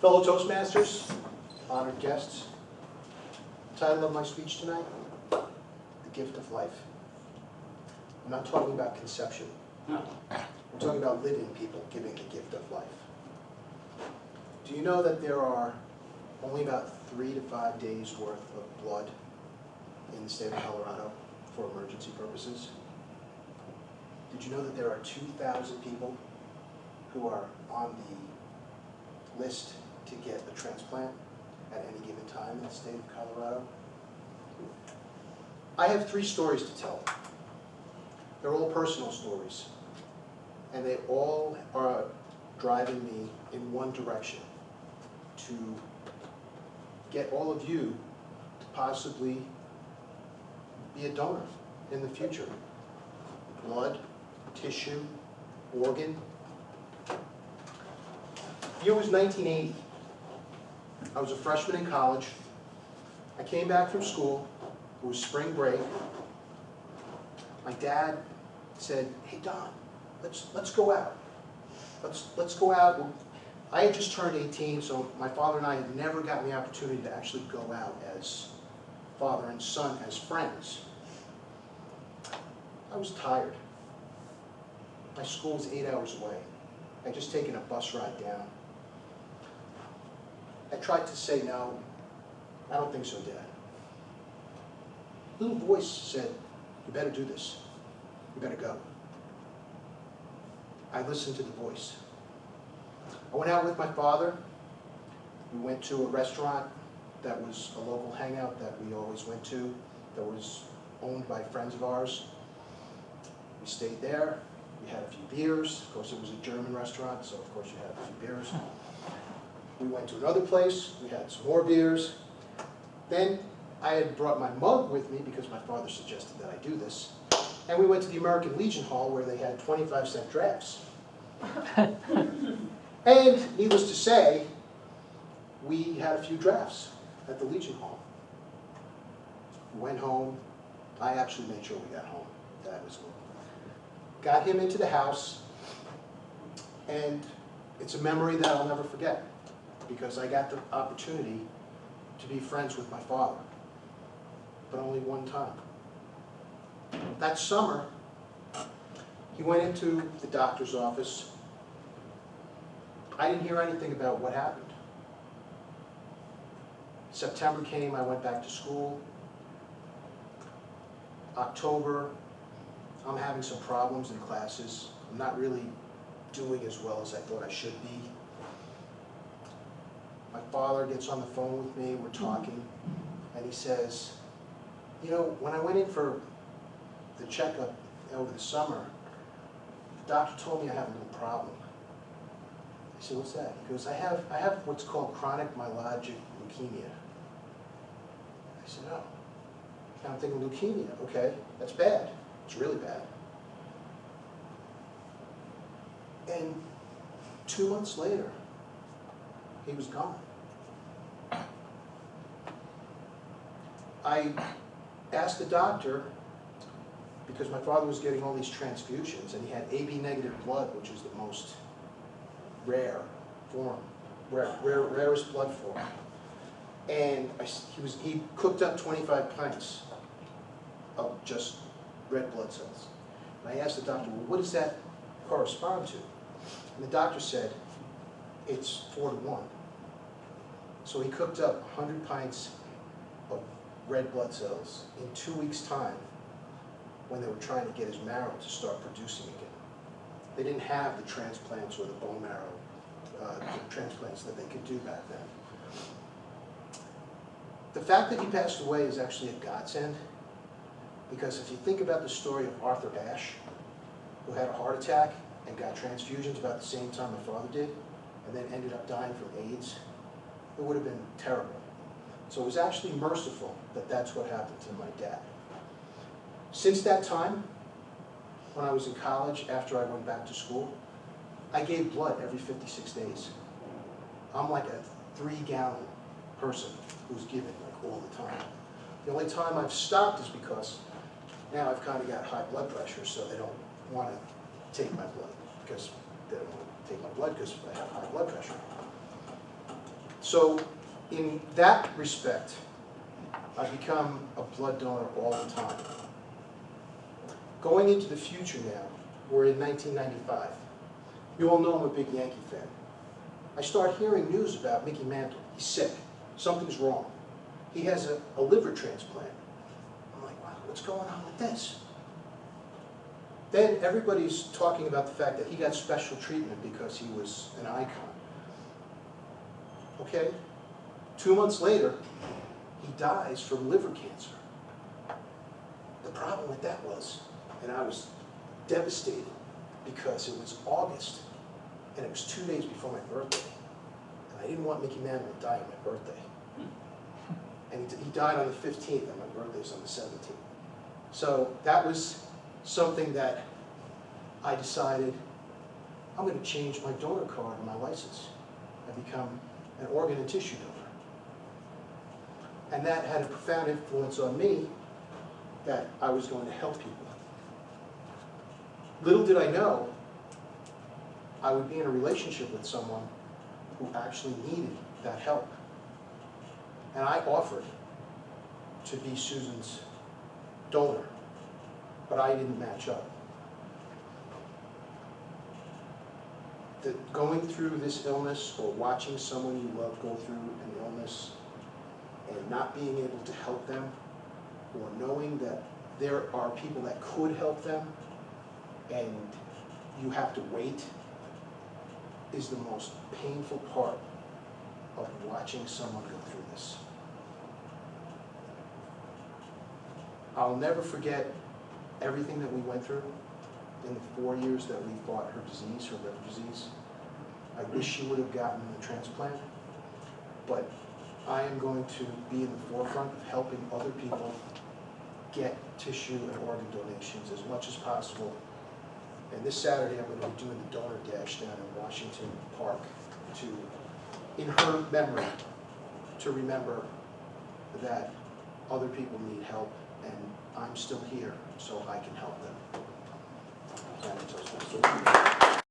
Fellow Toastmasters, honored guests, the title of my speech tonight, The Gift of Life. I'm not talking about conception. I'm talking about living people giving the gift of life. Do you know that there are only about 3 to 5 days worth of blood in the state of Colorado for emergency purposes? Did you know that there are 2,000 people who are on the list to get a transplant at any given time in the state of Colorado? I have 3 stories to tell. They're all personal stories, and they all are driving me in one direction, to get all of you to possibly be a donor in the future. Blood, tissue, organ. The year was 1980. I was a freshman in college. I came back from school. It was spring break. My dad said, "Hey Don, let's go out. Let's go out." I had just turned 18, so my father and I had never gotten the opportunity to actually go out as father and son, as friends. I was tired. My school was 8 hours away. I'd just taken a bus ride down. I tried to say no. I don't think so, Dad. A little voice said, "You better do this. You better go." I listened to the voice. I went out with my father. We went to a restaurant that was a local hangout that we always went to, that was owned by friends of ours. We stayed there. We had a few beers. Of course, it was a German restaurant, so of course you had a few beers. We went to another place. We had some more beers. Then I had brought my mug with me because my father suggested that I do this. And we went to the American Legion Hall where they had 25-cent drafts. And needless to say, we had a few drafts at the Legion Hall. We went home. I actually made sure we got home. Dad was home. Got him into the house, and it's a memory that I'll never forget because I got the opportunity to be friends with my father, but only one time. That summer, he went into the doctor's office. I didn't hear anything about what happened. September came, I went back to school. October, I'm having some problems in classes. I'm not really doing as well as I thought I should be. My father gets on the phone with me, we're talking, and he says, "You know, when I went in for the checkup over the summer, the doctor told me I have a little problem." I said, "What's that?" He goes, I have what's called chronic myelogenous leukemia." I said, "Oh." And I'm thinking, leukemia, okay, that's bad. It's really bad. And 2 months later, he was gone. I asked the doctor, because my father was getting all these transfusions, and he had AB negative blood, which is the most rare form, rarest blood form. And he cooked up 25 pints of just red blood cells. And I asked the doctor, "Well, what does that correspond to?" And the doctor said, "It's 4 to 1. So he cooked up 100 pints of red blood cells in 2 weeks' time when they were trying to get his marrow to start producing again. They didn't have the transplants or the bone marrow transplants that they could do back then. The fact that he passed away is actually a godsend, because if you think about the story of Arthur Ashe, who had a heart attack and got transfusions about the same time my father did, and then ended up dying from AIDS, it would have been terrible. So it was actually merciful that that's what happened to my dad. Since that time, when I was in college, after I went back to school, I gave blood every 56 days. I'm like a 3-gallon person who's given like all the time. The only time I've stopped is because now I've kind of got high blood pressure, so they don't want to take my blood because they don't want to take my blood because I have high blood pressure. So in that respect, I become a blood donor all the time. Going into the future now, we're in 1995. You all know I'm a big Yankee fan. I start hearing news about Mickey Mantle. He's sick. Something's wrong. He has a liver transplant. I'm like, wow, what's going on with this? Then everybody's talking about the fact that he got special treatment because he was an icon. Okay? 2 months later, he dies from liver cancer. The problem with that was, and I was devastated because it was August, and it was 2 days before my birthday. And I didn't want Mickey Mantle to die on my birthday. And he died on the 15th, and my birthday was on the 17th. So that was something that I decided, I'm going to change my donor card and my license. I become an organ and tissue donor. And that had a profound influence on me that I was going to help people. Little did I know, I would be in a relationship with someone who actually needed that help. And I offered to be Susan's donor, but I didn't match up. Going through this illness or watching someone you love go through an illness and not being able to help them, or knowing that there are people that could help them and you have to wait, is the most painful part of watching someone go through this. I'll never forget everything that we went through in the 4 years that we fought her disease, her liver disease. I wish she would have gotten the transplant, but I am going to be in the forefront of helping other people get tissue and organ donations as much as possible. And this Saturday, I'm going to be doing the donor dash down in Washington Park in her memory, to remember that other people need help, and I'm still here so I can help them.